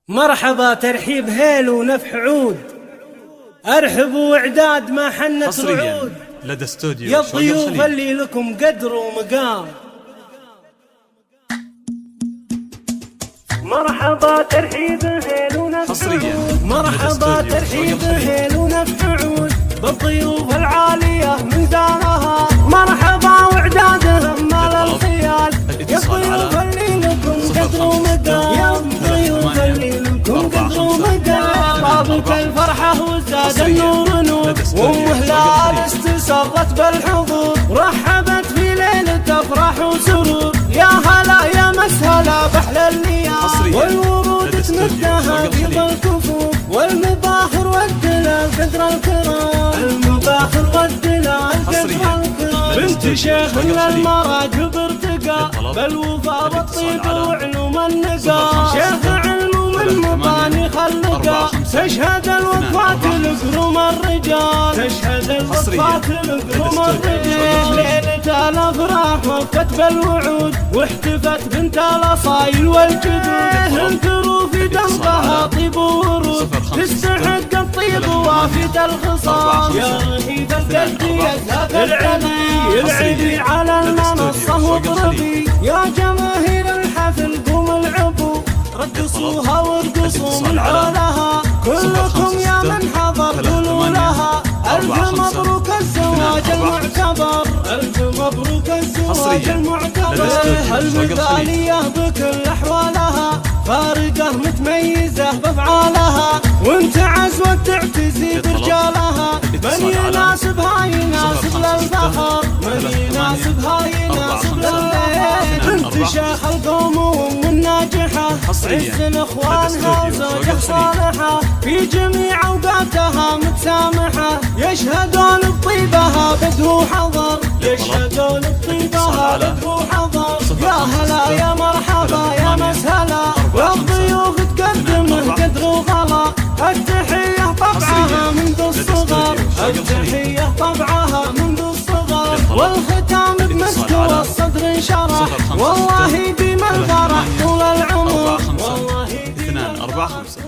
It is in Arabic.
مرحبا ترحيب هيل ونفح عود، ارحبوا واعداد ما حنت حصريا رعود لدى استوديو يا شوق الضيوف الخليل. اللي لكم قدر ومقام. مرحبا ترحيب هيل ونفح حصريا عود، مرحبا ترحيب هيل ونفح عود بالضيوف العالية من دارها. مرحبا واعدادهم مال الخيال يا الضيوف اللي لكم قدر ومقام، يا الضيوف اللي لكم قدر ومقام. طابت الفرحة وزاد النور نور وهلال استسرت بالحضور، رحبت في ليلة افراح وسرور. يا هلا يا مسهلا باحلى الليال والورود تمدها بيض الكفوف، والمباخر والدلال قدر الكرام، المباخر والدلال قدر الكرام. بنت شيخ من المراكب ارتقى بالوفا والطيب وعلوم النقا، شيخ علم من مباني خلقا، تشهد الوفاة القروم الرجال، تشهد الوفاة القروم الرجال. ليلة الافراح وفت بالوعود واحتفت بنت الاصايل والجدود، انكروا في دمها طيب وورود تستحق الطيب وافد الخصام. يا رهيب القد يا العلي العلي على المنصة واضربي، يا جماهير الحفل قوموا العبوا رقصوها وارقصوا من حولها. كلكم يا من حضر قولوا لها ألف مبروك الزواج المعتبر، ألف مبروك الزواج المعتبر. المثالية بكل أحوالها فارقة متميزة بأفعالها، وانت عزوة تعتزي برجالها. من يناسبها يناسب للفخر، من يناسبها يناسب للفخر. بنت شيخ القوم وام الناجحة عز اخوانها وزوجة صالحة، في جميع اوقاتها متسامحة، يشهدون بطيبها بدو حضر، يشهدون بطيبها بدو حضر. يا هلا يا مرحبا يا مسهلا والضيوف تقدم قدر وغلا، التحية طبعها منذ الصغر، التحية طبعها منذ الصغر. والختام بمسك والصدر انشرح، والله ديم الفرح طول العمر، والله ديم 2 4 5